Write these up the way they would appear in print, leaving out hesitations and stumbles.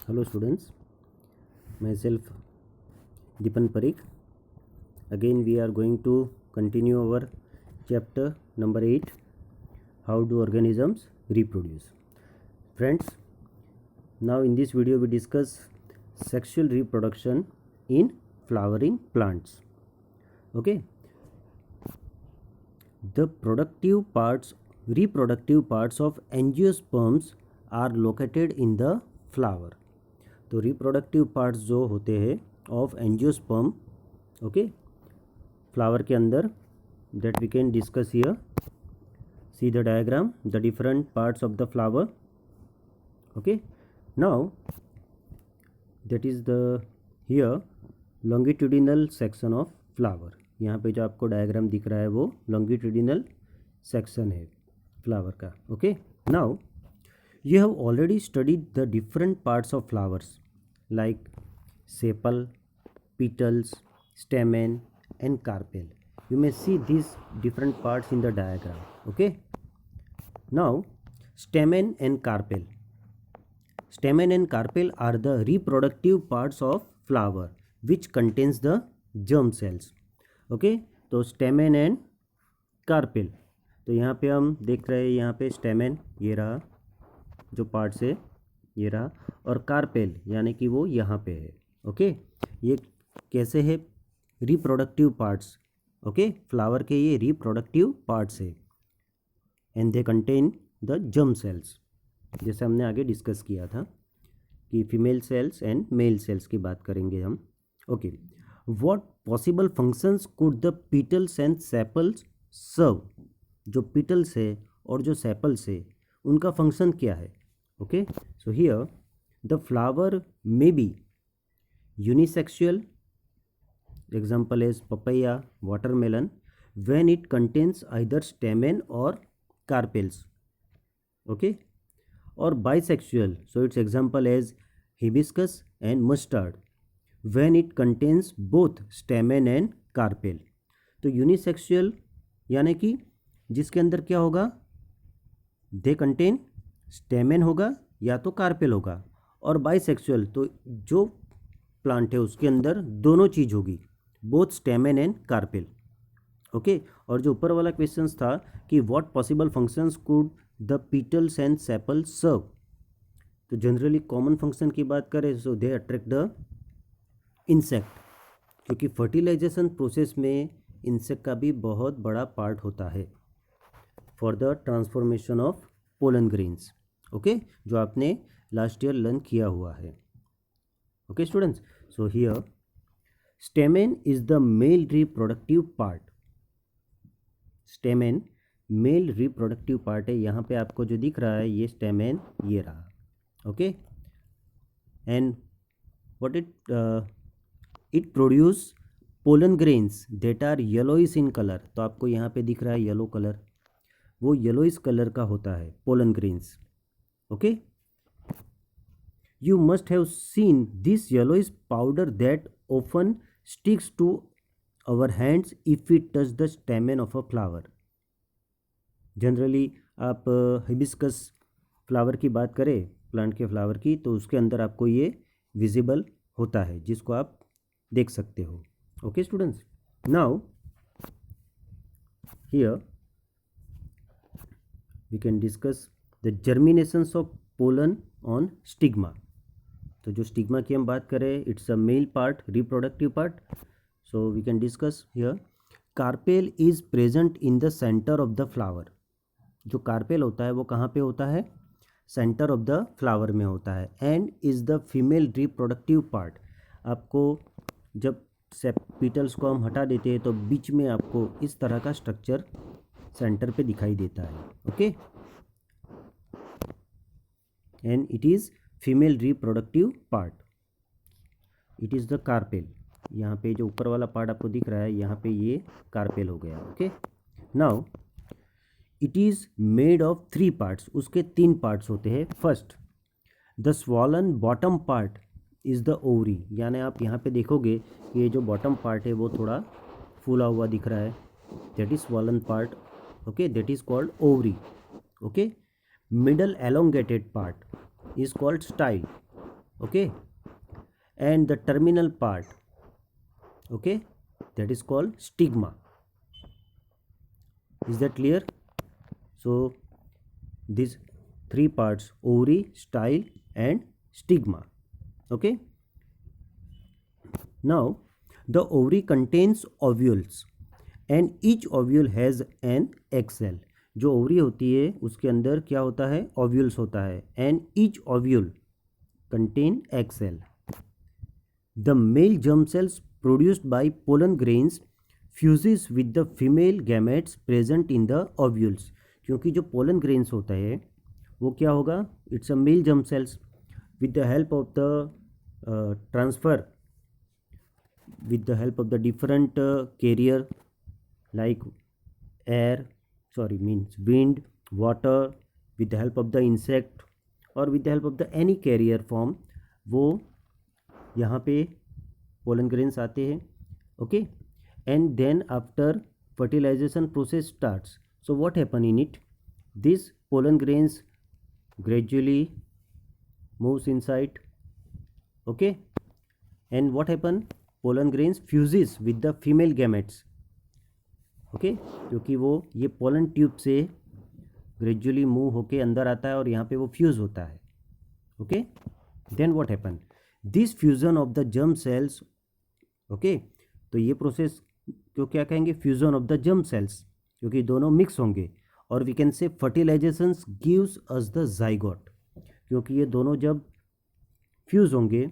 Hello students, myself Dipan Parikh. Again we are going to continue our chapter number 8, how do organisms reproduce. Friends, now in this video we discuss sexual reproduction in flowering plants. Okay, the reproductive parts of angiosperms are located in the flower. तो reproductive parts जो होते हैं of angiosperm, okay, flower के अंदर, that we can discuss here. See the diagram, the different parts of the flower. Okay, now that is the here longitudinal section of flower. यहाँ पे जो आपको डायग्राम दिख रहा है वो लॉन्गिट्यूडिनल सेक्शन है फ्लावर का. Okay, now you have already studied the different parts of flowers like sepal, petals, stamen and carpel. You may see these different parts in the diagram. Okay, now stamen and carpel are the reproductive parts of flower which contains the germ cells. Okay, तो stamen and carpel, तो यहाँ पे हम देख रहे हैं, यहाँ पे stamen ये रहा जो पार्ट्स है, ये रहा, और कार्पेल यानी कि वो यहाँ पे है. ओके, ये कैसे है? Reproductive parts. ओके, फ्लावर के ये रिप्रोडक्टिव पार्ट्स है and they contain the germ cells. जैसे हमने आगे डिस्कस किया था कि female cells and male cells की बात करेंगे हम. Okay, what possible functions could the petals and sepals serve. जो पीटल्स है और जो सेपल्स है उनका फंक्शन क्या है? Okay, so here the flower may be unisexual, example is papaya, watermelon, when it contains either stamen or carpels. Okay, or bisexual, so its example is hibiscus and mustard, when it contains both stamen and carpel. तो unisexual यानी कि जिसके अंदर क्या होगा, they contain stamen होगा या तो कार्पेल होगा, और बाइसेक्सुअल तो जो प्लांट है उसके अंदर दोनों चीज़ होगी, both stamen and carpel. Okay, और जो ऊपर वाला क्वेश्चन था कि what possible functions could the petals and sepal serve, तो जनरली कॉमन फंक्शन की बात करें so they attract the insect, क्योंकि फर्टिलाइजेशन प्रोसेस में इंसेक्ट का भी बहुत बड़ा पार्ट होता है for the transformation of pollen grains. Okay, जो आपने लास्ट ईयर लर्न किया हुआ है. Okay students, so here stamen is the male reproductive part. Stamen male reproductive part है. यहाँ पे आपको जो दिख रहा है ये स्टेमेन ये रहा. Okay, and what it produce pollen grains that are yellowish in colour. तो आपको यहाँ पे दिख रहा है येलो कलर, वो येलोइश कलर का होता है pollen grains. Okay, you must have seen this yellowish powder that often sticks to our hands if it touch the stamen of a flower. Generally आप हिबिस्कस फ्लावर की बात करें, plant के flower की, तो उसके अंदर आपको ये विजिबल होता है जिसको आप देख सकते हो. Okay students, now here we can discuss the germinations of pollen on stigma. तो जो स्टिग्मा की हम बात करें, it's a male part, reproductive part. So we can discuss here carpel is present in the centre of the flower. जो carpel होता है वो कहाँ पे होता है? सेंटर ऑफ द फ्लावर में होता है, and is the female reproductive part. आपको जब पेटल्स को हम हटा देते हैं तो बीच में आपको इस तरह का स्ट्रक्चर सेंटर पे दिखाई देता है. Okay, and it is female reproductive part, it is the carpel. यहाँ पे जो ऊपर वाला पार्ट आपको दिख रहा है यहाँ पे ये कार्पेल हो गया. Okay, now it is made of 3 parts. उसके 3 पार्ट्स होते हैं. First, the swollen bottom part is the ovary. यानी आप यहाँ पे देखोगे ये जो बॉटम पार्ट है वो थोड़ा फूला हुआ दिख रहा है, that is swollen part. okay, that is called ovary. Okay, middle elongated part is called style. okay, and the terminal part, okay, that is called stigma. Is that clear? So these three parts: ovary, style and stigma. Okay, now the ovary contains ovules and each ovule has an egg cell. जो ovary होती है उसके अंदर क्या होता है, ovules होता है, and each ovule contain egg cell. The male germ cells produced by pollen grains fuses with the female gametes present in the ovules. क्योंकि जो पोलन ग्रेन्स होता है वो क्या होगा, it's a male germ cells. with the help of the transfer, with the help of the different carrier like wind, water, with the help of the insect or with the help of the any carrier form, वो यहाँ पे pollen grains आते हैं. okay, and then after fertilization process starts, so what happen in it, these pollen grains gradually moves inside. okay, and what happen, pollen grains fuses with the female gametes. Okay, क्योंकि वो ये pollen tube से gradually move होके अंदर आता है और यहाँ पे वो फ्यूज़ होता है. Okay, then what happen, this fusion of the germ cells. Okay, तो ये प्रोसेस को क्या कहेंगे, fusion of the germ cells, क्योंकि दोनों मिक्स होंगे. और we can say fertilizations gives us the zygote, क्योंकि ये दोनों जब फ्यूज होंगे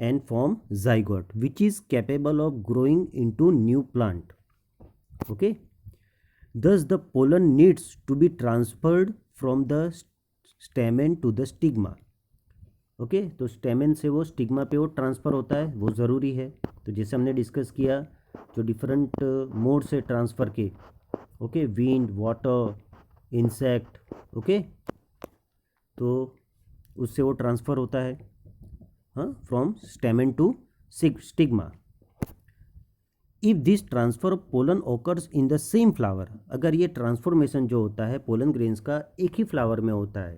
and form zygote which is capable of growing into new plant. okay, thus the pollen needs to be transferred from the stamen to the stigma. okay, तो stamen से वो stigma पे वो ट्रांसफ़र होता है, वो ज़रूरी है. तो जैसे हमने डिस्कस किया जो डिफरेंट मोड से ट्रांसफ़र के, okay, wind, water, insect, okay, तो उससे वो ट्रांसफ़र होता है, हाँ, from stamen to stigma. If this transfer of pollen occurs in the same flower, अगर ये ट्रांसफॉर्मेशन जो होता है पोलन ग्रेन्स का एक ही फ्लावर में होता है,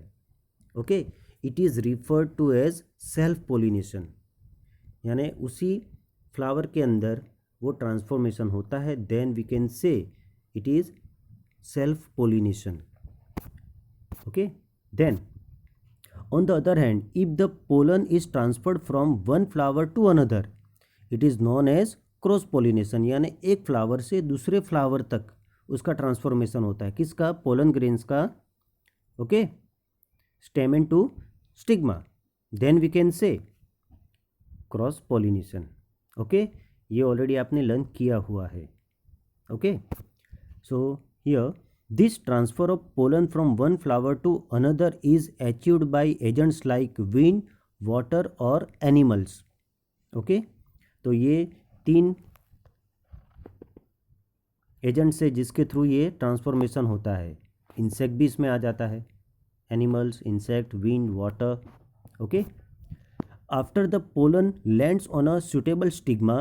okay, it is referred to as self pollination. यानी उसी फ्लावर के अंदर वो ट्रांसफॉर्मेशन होता है, then we can say it is self pollination. Okay, then on the other hand if the pollen is transferred from one flower to another, it is known as cross pollination. यानी एक flower से दूसरे flower तक उसका transformation होता है, किसका, pollen grains का. Okay, stamen to stigma, then we can say cross pollination. Okay, ये ऑलरेडी आपने लर्न किया हुआ है. Okay, so here this transfer of pollen from one flower to another is achieved by agents like wind, water और animals. Okay, तो ये तीन agents है जिसके थ्रू ये ट्रांसफॉर्मेशन होता है. इंसेक्ट भी इसमें आ जाता है, animals, insect, wind, water. Okay, after the pollen lands on a suitable stigma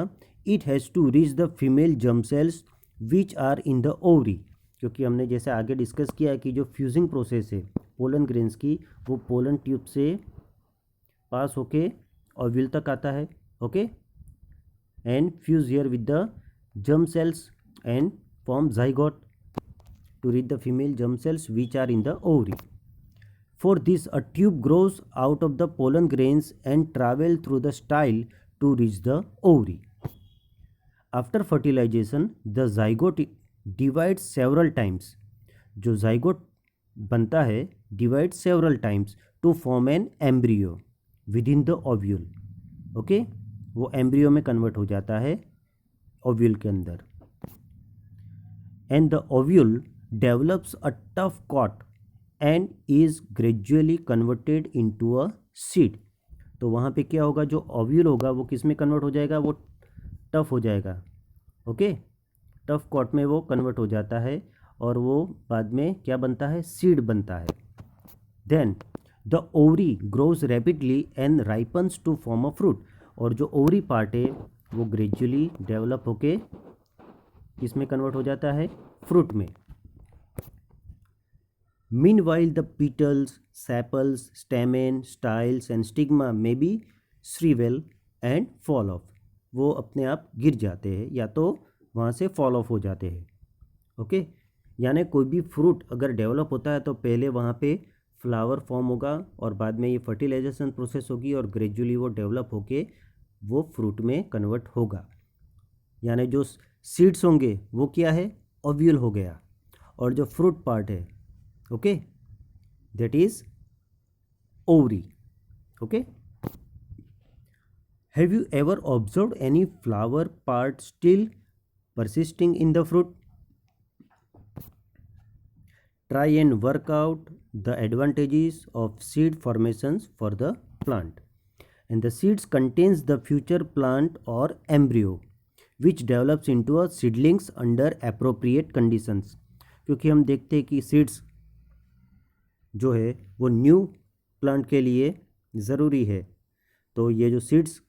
it has to reach the female germ cells which are in the ovary. क्योंकि हमने जैसे आगे डिस्कस किया कि जो फ्यूजिंग प्रोसेस है पोलन ग्रेन्स की, वो पोलन ट्यूब से पास होके ओव्यूल तक आता है. Okay, and fuse here with the germ cells and form zygote to reach the female germ cells which are in the ovary. For this, a tube grows out of the pollen grains and travel through the style to reach the ovary. After fertilization, the zygote divides several times. जो zygote बनता है divides several times to form an embryo within the ovule. Okay? वो embryo में convert हो जाता है ovule के अंदर. And the ovule develops a tough coat and is gradually converted into a seed. तो वहाँ पे क्या होगा, जो ओव्यूल होगा वो किस में कन्वर्ट हो जाएगा, वो टफ हो जाएगा. ओके, टफ कॉट में वो कन्वर्ट हो जाता है और वो बाद में क्या बनता है, सीड बनता है. Then the ovary grows rapidly and ripens to form a fruit. और जो ओवरी पार्ट है वो ग्रेजुअली डेवलप होके किस में कन्वर्ट हो जाता है, फ्रूट में. Meanwhile, the petals, sepals, stamen, styles and stigma may be shrivel and fall off. वो अपने आप गिर जाते हैं या तो वहाँ से फॉल ऑफ हो जाते हैं. ओके, यानी कोई भी फ्रूट अगर डेवलप होता है तो पहले वहाँ पे फ्लावर फॉर्म होगा और बाद में ये फर्टिलाइजेशन प्रोसेस होगी और ग्रेजुअली वो डेवलप होके वो फ्रूट में कन्वर्ट होगा. यानी जो सीड्स होंगे वो क्या है, ओव्यूल हो गया, और जो फ्रूट पार्ट है, okay, that is ovary. Okay, have you ever observe any flower part still persisting in the fruit? Try and work out the advantages of seed formations for the plant. And the seeds contains the future plant or embryo which develops into a seedlings under appropriate conditions. क्योंकि हम देखते हैं कि seeds जो है वो new plant के लिए ज़रूरी है. तो ये जो सीड्स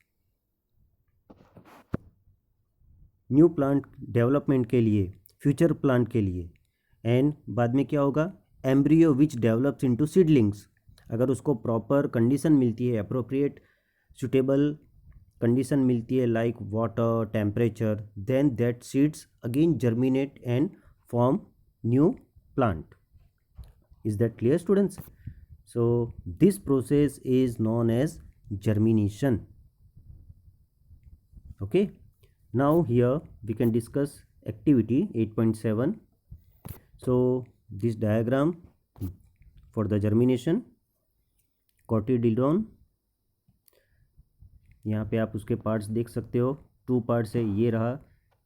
न्यू प्लांट डेवलपमेंट के लिए, फ्यूचर प्लांट के लिए, एंड बाद में क्या होगा, embryo which develops into seedlings. अगर उसको प्रॉपर कंडीशन मिलती है, अप्रोप्रिएट सुटेबल कंडीशन मिलती है like water, temperature, then that seeds again germinate and form new plant. Is that clear students? So this process is known as germination. Okay, now here we can discuss activity 8.7. so this diagram for the germination, cotyledon, यहाँ पे आप उसके parts देख सकते हो. 2 parts है, ये रहा,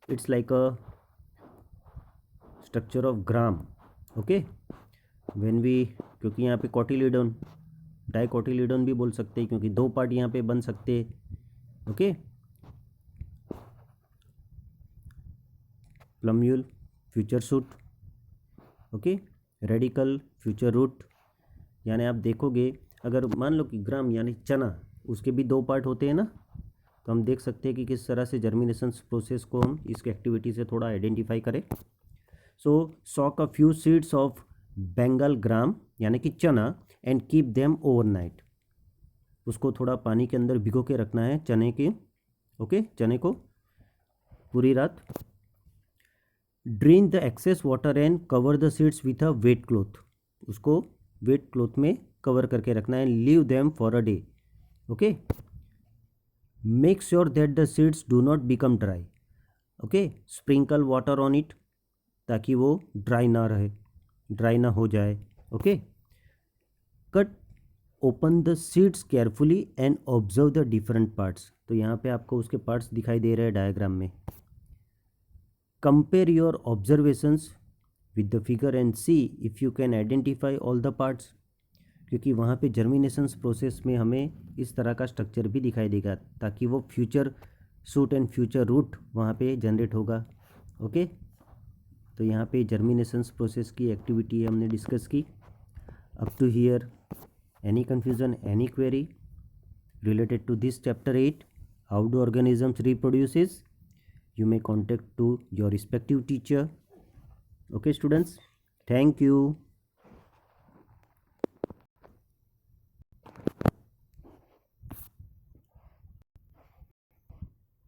it's like a structure of gram. Okay, when we, क्योंकि यहाँ पे कोटिलीडोन, डाइकोटिलीडोन भी बोल सकते हैं क्योंकि 2 पार्ट यहाँ पे बन सकते हैं. Okay, plumule, future shoot, okay, radicle, future root. यानी आप देखोगे अगर मान लो कि ग्राम यानी चना, उसके भी 2 पार्ट होते हैं ना, तो हम देख सकते हैं कि किस तरह से जर्मिनेशन प्रोसेस को हम इस एक्टिविटी से थोड़ा आइडेंटिफाई करें. So soak a few seeds of Bengal gram यानी कि चना एंड कीप देम ओवरनाइट. उसको थोड़ा पानी के अंदर भिगो के रखना है चने के. ओके, चने को पूरी रात. Drain the excess water and cover the seeds with a wet cloth. उसको वेट क्लॉथ में कवर करके रखना है. Leave them for a day. Okay, make sure that the seeds do not become dry. Okay, sprinkle water on it ताकि वो dry ना रहे, dry ना हो जाए. Okay, cut open the seeds carefully and observe the different parts. तो यहाँ पे आपको उसके पार्ट्स दिखाई दे रहे हैं डायग्राम में. Compare your observations with the figure and C if you can identify all the parts. क्योंकि वहाँ पे जर्मिनेशंस प्रोसेस में हमें इस तरह का स्ट्रक्चर भी दिखाई देगा ताकि वो future shoot and future root वहाँ पे जनरेट होगा. ओके, तो यहाँ पे जर्मिनेशंस प्रोसेस की एक्टिविटी हमने डिस्कस की. Up to here any confusion, any query related to this chapter 8, how do organisms reproduces, you may contact to your respective teacher. Okay students, thank you.